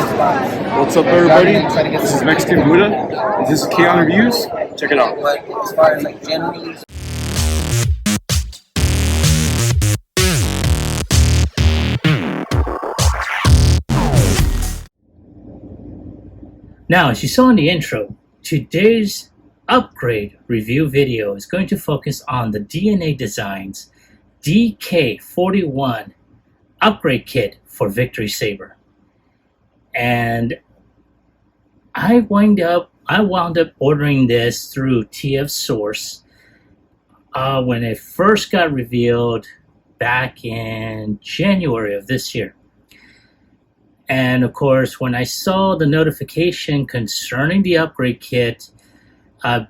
What's up, everybody? This is Mexican Buddha. This is KAON Reviews. Check it out. But as far as like generally, now, as you saw in the intro, today's upgrade review video is going to focus on the DNA Designs DK-41 upgrade kit for Victory Saber. And I wound up ordering this through TF Source when it first got revealed back in January of this year. And of course, when I saw the notification concerning the upgrade kit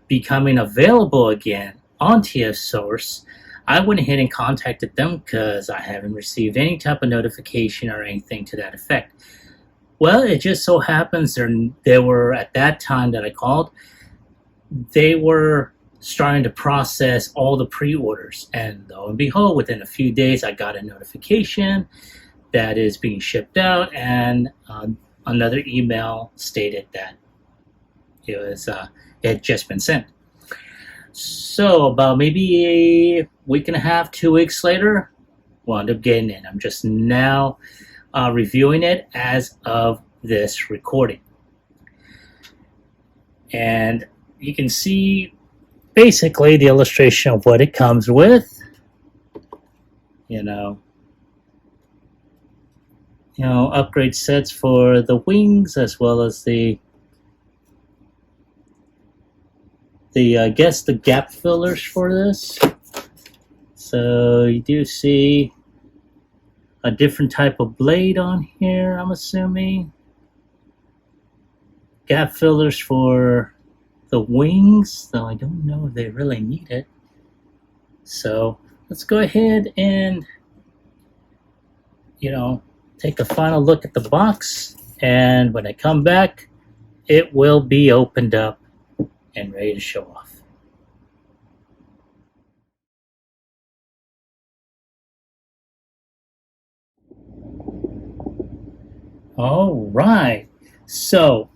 becoming available again on TF Source, I went ahead and contacted them because I haven't received any type of notification or anything to that effect. Well, it just so happens they were, at that time that I called, they were starting to process all the pre-orders. And lo and behold, within a few days, I got a notification that is being shipped out, and another email stated that it had just been sent. So about maybe a week and a half, 2 weeks later, wound up getting it. I'm just now reviewing it as of this recording. And you can see basically the illustration of what it comes with. You know, upgrade sets for the wings, as well as the I guess the gap fillers for this. So you do see a different type of blade on here, I'm assuming. Gap fillers for the wings, though I don't know if they really need it. So let's go ahead and, take a final look at the box. And when I come back, it will be opened up and ready to show off. All right, so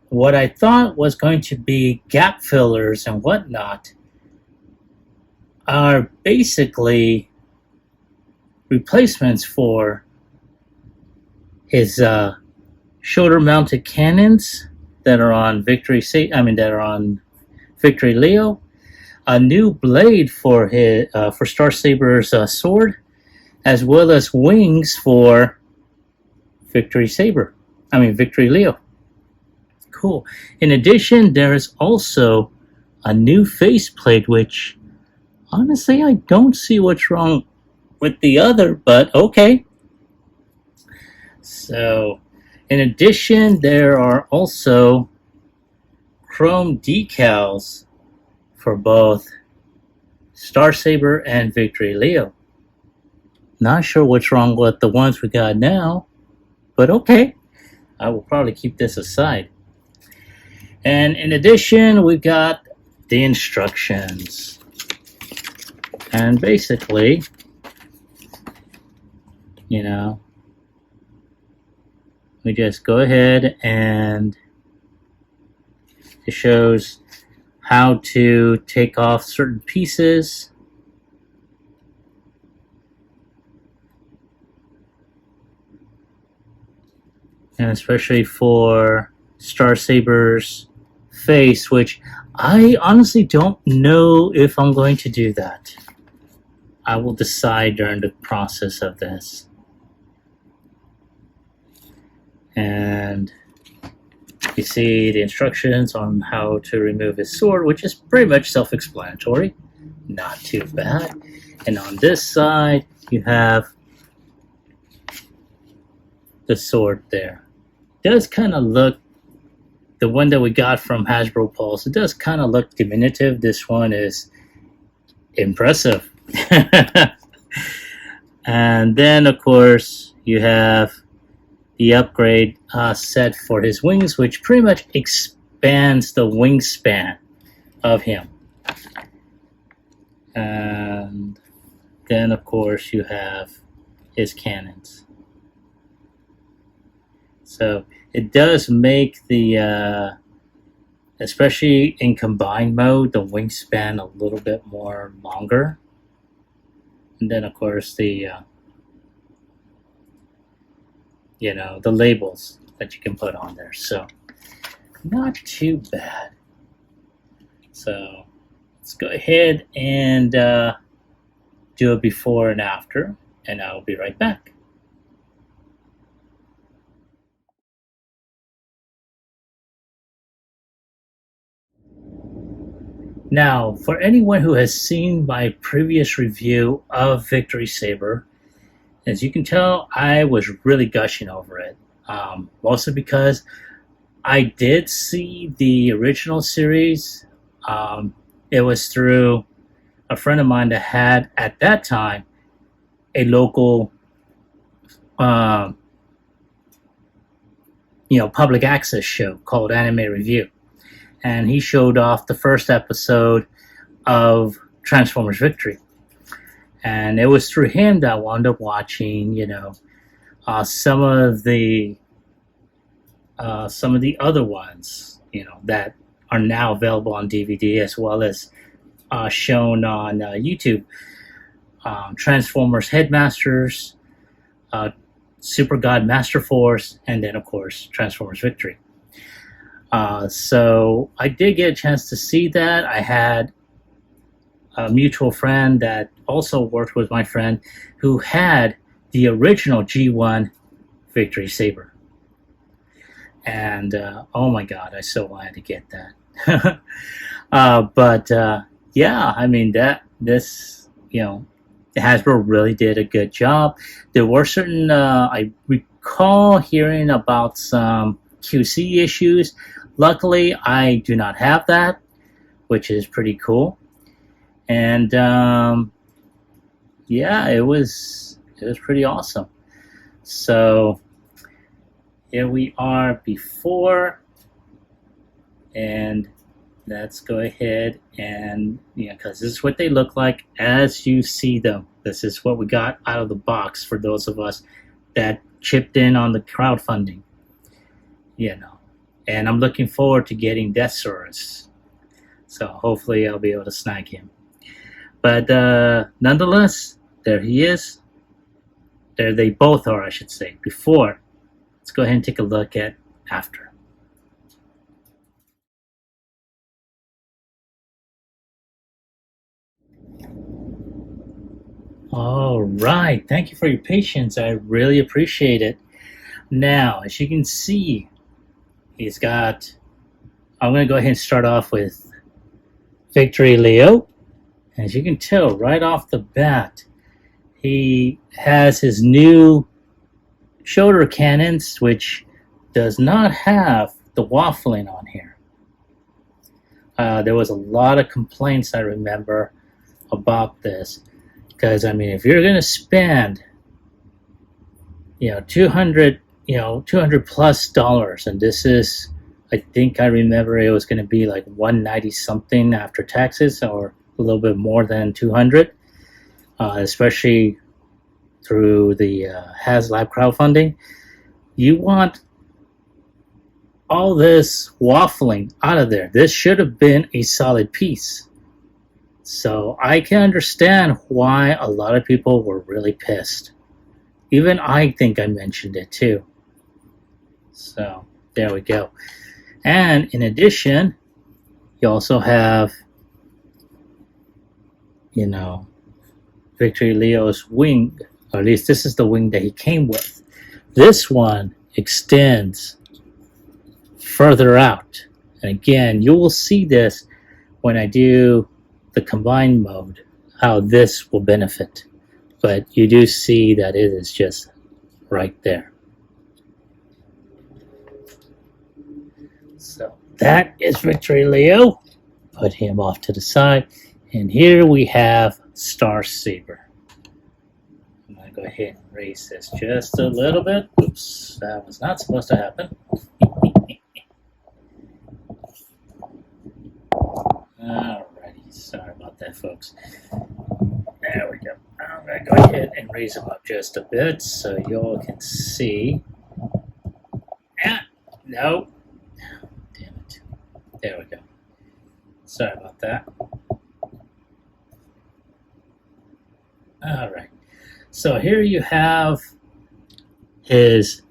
what I thought was going to be gap fillers and whatnot are basically replacements for his shoulder-mounted cannons that are on Victory Leo, a new blade for his Star Saber's sword, as well as wings for Victory Leo. Cool. In addition, there is also a new faceplate, which honestly I don't see what's wrong with the other, but okay. So, in addition, there are also chrome decals for both Star Saber and Victory Leo. Not sure what's wrong with the ones we got now, but okay. I will probably keep this aside. And in addition, we got the instructions. And basically, we just go ahead and it shows how to take off certain pieces. And especially for Star Saber's face, which I honestly don't know if I'm going to do that. I will decide during the process of this. And you see the instructions on how to remove his sword, which is pretty much self-explanatory. Not too bad. And on this side, you have the sword there. It does kind of look, the one that we got from Hasbro Pulse, it does kind of look diminutive. This one is impressive. And then, of course, you have the upgrade set for his wings, which pretty much expands the wingspan of him. And then, of course, you have his cannons. So it does make the, especially in combined mode, the wingspan a little bit more longer. And then, of course, the, the labels that you can put on there. So, not too bad. So, let's go ahead and do a before and after, and I'll be right back. Now, for anyone who has seen my previous review of Victory Saber, as you can tell, I was really gushing over it. Mostly because I did see the original series. It was through a friend of mine that had, at that time, a local, public access show called Anime Review. And he showed off the first episode of Transformers Victory. And it was through him that I wound up watching, some of the other ones, that are now available on DVD, as well as shown on YouTube. Transformers Headmasters, Super God Master Force, and then, of course, Transformers Victory. So I did get a chance to see that. I had a mutual friend that also worked with my friend who had the original G1 Victory Saber. And oh my God, I so wanted to get that. But yeah, I mean, Hasbro really did a good job. There were certain, I recall hearing about some QC issues. Luckily, I do not have that, which is pretty cool. And yeah, it was pretty awesome. So here we are before, and let's go ahead and, because this is what they look like as you see them. This is what we got out of the box for those of us that chipped in on the crowdfunding, And I'm looking forward to getting Deathsaurus. So hopefully I'll be able to snag him. But nonetheless, there he is. There they both are, I should say, before. Let's go ahead and take a look at after. All right. Thank you for your patience. I really appreciate it. Now, as you can see, he's got... I'm going to go ahead and start off with Victory Leo. As you can tell right off the bat, he has his new shoulder cannons, which does not have the waffling on here. There was a lot of complaints, I remember, about this. Because, I mean, if you're going to spend, $200 plus dollars, and this is, I think I remember it was going to be like $190 something after taxes, or a little bit more than 200, especially through the HasLab crowdfunding. You want all this waffling out of there. This should have been a solid piece. So I can understand why a lot of people were really pissed. Even I think I mentioned it too. So there we go. And in addition, you also have, Victory Leo's wing, or at least this is the wing that he came with. This one extends further out. And again, you will see this when I do the combined mode, how this will benefit. But you do see that it is just right there. So that is Victory Leo. Put him off to the side. And here we have Star Saber. I'm going to go ahead and raise this just a little bit. Oops, that was not supposed to happen. Alrighty, sorry about that, folks. There we go. I'm going to go ahead and raise him up just a bit so y'all can see. And go. Damn it. There we go. Sorry about that. All right. So here you have his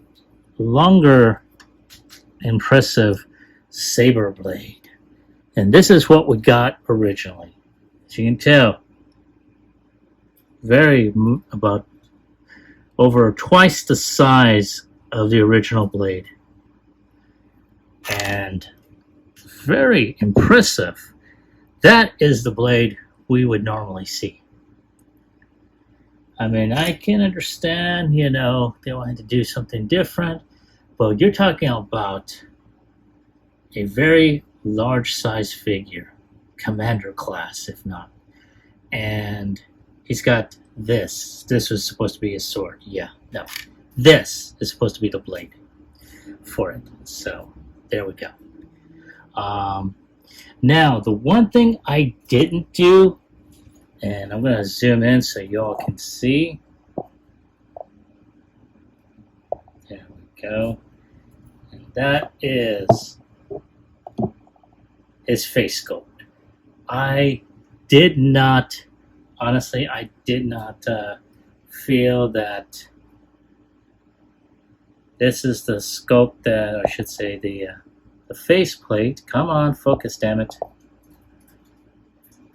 longer, impressive saber blade. And this is what we got originally. As you can tell, about over twice the size of the original blade. And very impressive. That is the blade we would normally see. I mean, I can understand, they wanted to do something different, but you're talking about a very large size figure, commander class, if not. And he's got this. This was supposed to be his sword. Yeah, no. This is supposed to be the blade for it. So, there we go. Now, the one thing I didn't do, and I'm going to zoom in so y'all can see. There we go. And that is his face sculpt. Honestly, I did not feel that this is the sculpt that, I should say, the face plate. Come on, focus, damn it.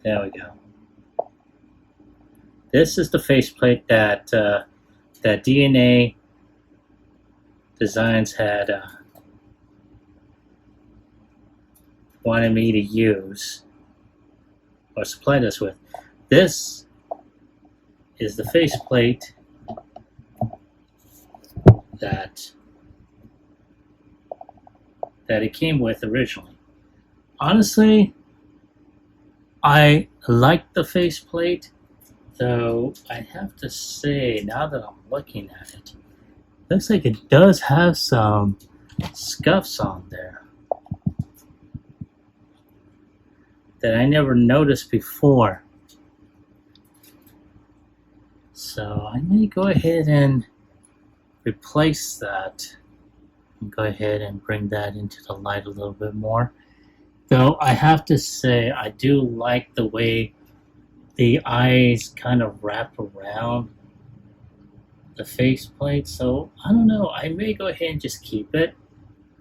There we go. This is the faceplate that that DNA Designs had wanted me to use or supplied us with. This is the faceplate that it came with originally. Honestly, I like the faceplate. Though I have to say, now that I'm looking at it, looks like it does have some scuffs on there that I never noticed before. So I may go ahead and replace that and go ahead and bring that into the light a little bit more. Though I have to say, I do like the way the eyes kind of wrap around the faceplate, so I don't know. I may go ahead and just keep it.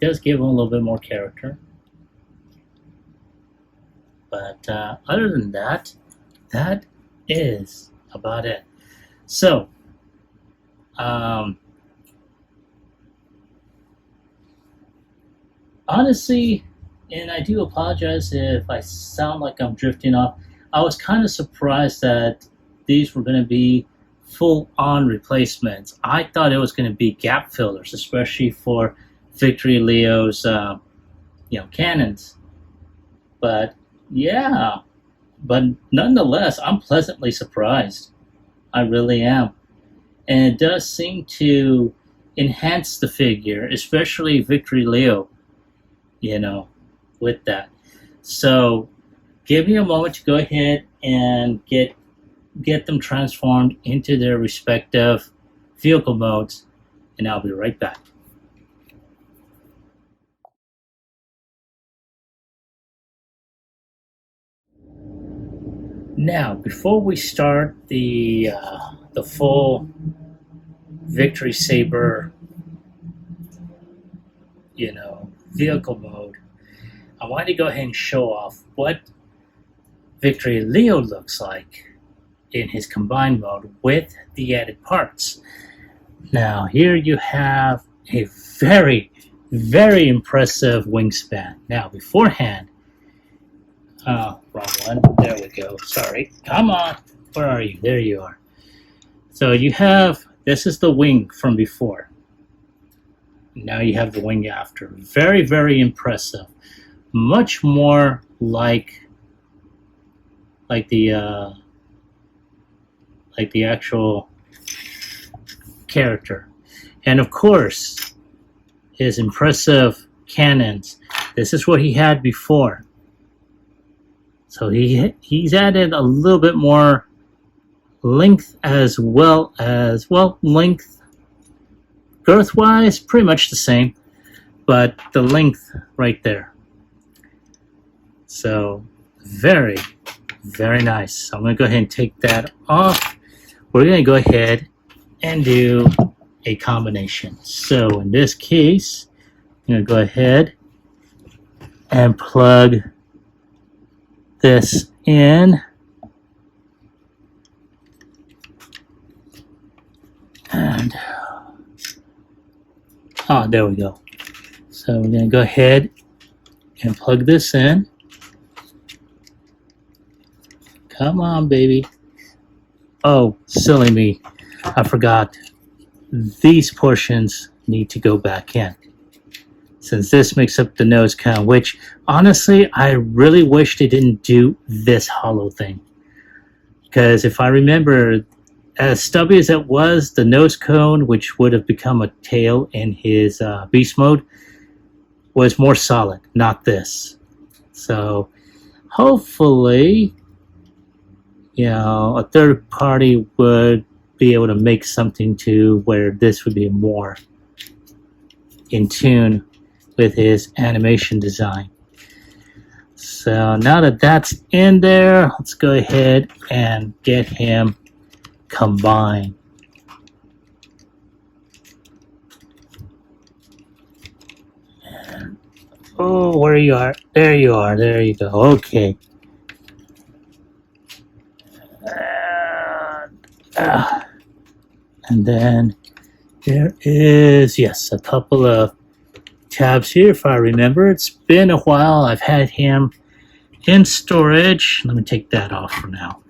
It does give him a little bit more character. But other than that, that is about it. So, honestly, and I do apologize if I sound like I'm drifting off, I was kind of surprised that these were going to be full-on replacements. I thought it was going to be gap fillers, especially for Victory Leo's, cannons. But yeah, but nonetheless, I'm pleasantly surprised. I really am, and it does seem to enhance the figure, especially Victory Leo. With that. So, give me a moment to go ahead and get them transformed into their respective vehicle modes, and I'll be right back. Now, before we start the full Victory Saber, vehicle mode, I wanted to go ahead and show off what Victory Leo looks like in his combined mode with the added parts. Now, here you have a very, very impressive wingspan. Now, beforehand, wrong one. There we go. Sorry. Come on. Where are you? There you are. So you have, this is the wing from before. Now you have the wing after. Very, very impressive. Much more like the actual character. And of course, his impressive cannons. This is what he had before. So he's added a little bit more length as length, girth-wise, pretty much the same. but the length right there. So very, very nice. I'm going to go ahead and take that off. We're going to go ahead and do a combination. So in this case, I'm going to go ahead and plug this in. And there we go. So we're going to go ahead and plug this in. Come on, baby. Oh, silly me. I forgot. These portions need to go back in, since this makes up the nose cone, which honestly, I really wish they didn't do this hollow thing. Because if I remember, as stubby as it was, the nose cone, which would have become a tail in his beast mode, was more solid, not this. So hopefully, you know, a third party would be able to make something to where this would be more in tune with his animation design. So now that that's in there, let's go ahead and get him combined. And, oh, where you are? There you are. There you go. Okay. And then there is, yes, a couple of tabs here, if I remember. It's been a while. I've had him in storage. Let me take that off for now.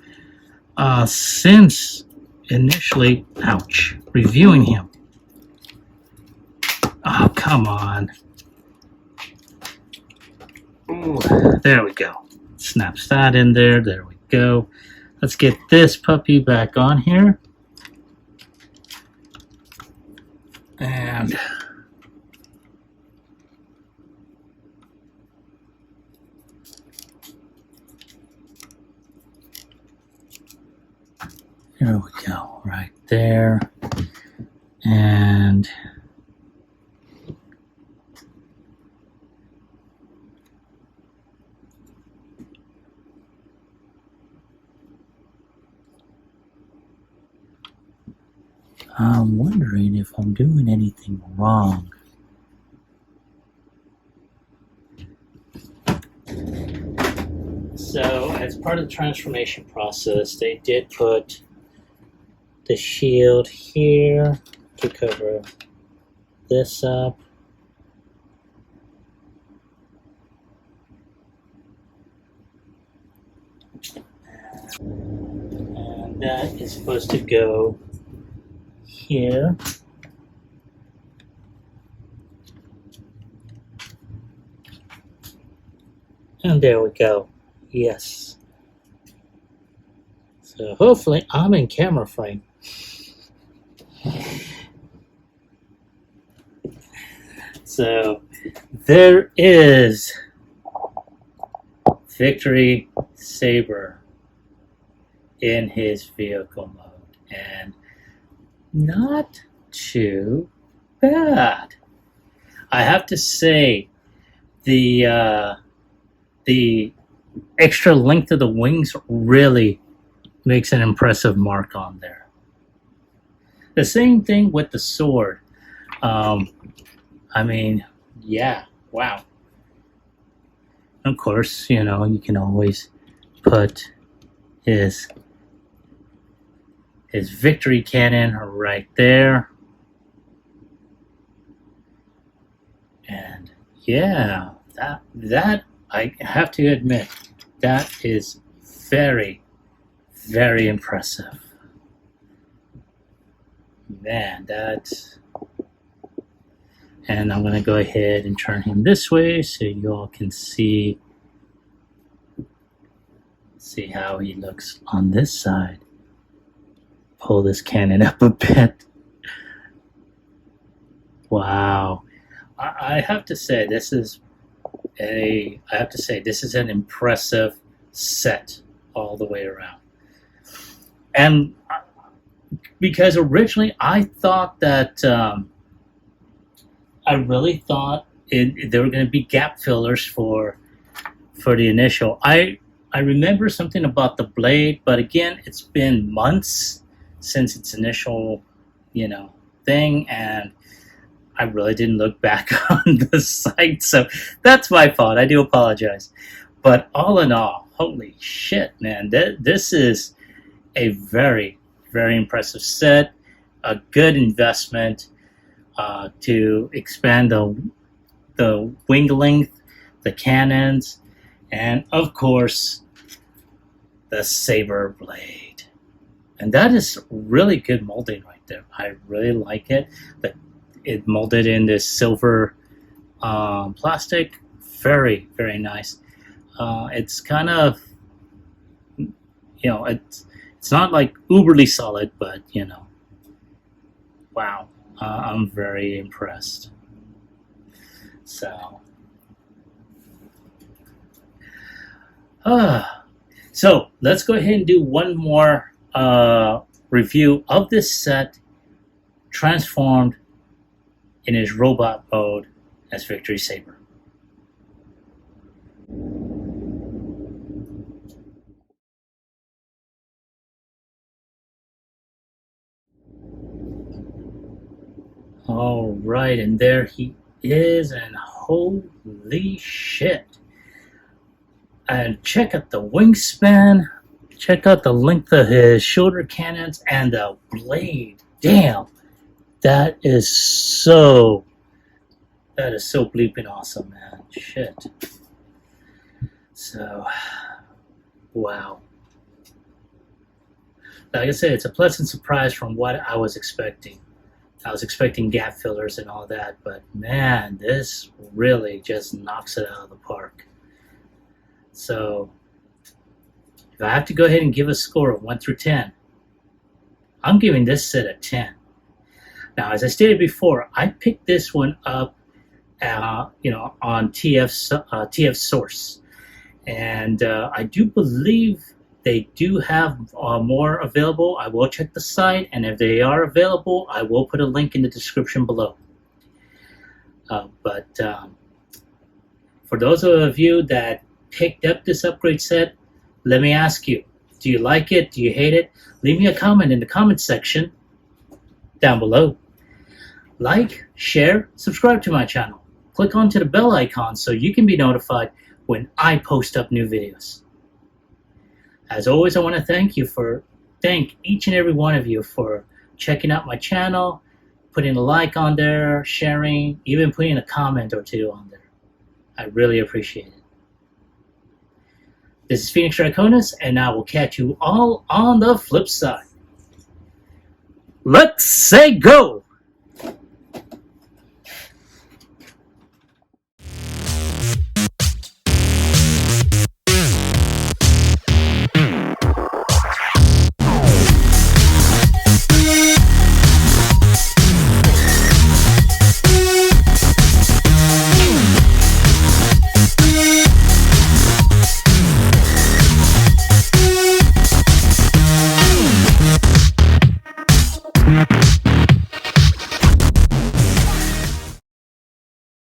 Since initially, ouch, reviewing him. Oh, come on. Ooh, there we go. Snaps that in there. There we go. Let's get this puppy back on here. And there we go, right there. And I'm wondering if I'm doing anything wrong. So, as part of the transformation process, they did put the shield here to cover this up. And that is supposed to go here. And there we go. Yes. So hopefully I'm in camera frame. So there is Victory Saber in his vehicle mode. And not too bad. I have to say, the extra length of the wings really makes an impressive mark on there. The same thing with the sword. I mean, yeah, wow. Of course, you know, you can always put his victory cannon right there. And yeah, that I have to admit, that is very, very impressive. Man, that's... And I'm going to go ahead and turn him this way so you all can see how he looks on this side. Pull this cannon up a bit. Wow. I have to say this is an impressive set all the way around. And because originally I thought that I really thought there were going to be gap fillers for the initial. I remember something about the blade, but again, it's been months since its initial, thing, and I really didn't look back on the site, so that's my fault. I do apologize. But all in all, holy shit, man, this is a very, very impressive set, a good investment to expand the wing length, the cannons, and of course, the Saber blade. And that is really good molding right there. I really like it. It molded in this silver plastic. Very, very nice. It's kind of, it's not like uberly solid, but, wow. I'm very impressed. So let's go ahead and do one more review of this set transformed in his robot mode as Victory Saber. All right, and there he is, and holy shit. And check out the wingspan, check out the length of his shoulder cannons, and the blade. Damn, that is so bleeping awesome, man. Shit. So, wow. Like I said, it's a pleasant surprise from what I was expecting. I was expecting gap fillers and all that, but man, this really just knocks it out of the park. So, if I have to go ahead and give a score of 1 through 10, I'm giving this set a 10. Now, as I stated before, I picked this one up, on TF Source, and I do believe they do have more available. I will check the site, and if they are available, I will put a link in the description below. But for those of you that picked up this upgrade set, let me ask you, do you like it? Do you hate it? Leave me a comment in the comment section down below. Like, share, subscribe to my channel. Click onto the bell icon so you can be notified when I post up new videos. As always, I want to thank each and every one of you for checking out my channel, putting a like on there, sharing, even putting a comment or two on there. I really appreciate it. This is Phoenix Draconis, and I will catch you all on the flip side. Let's say go!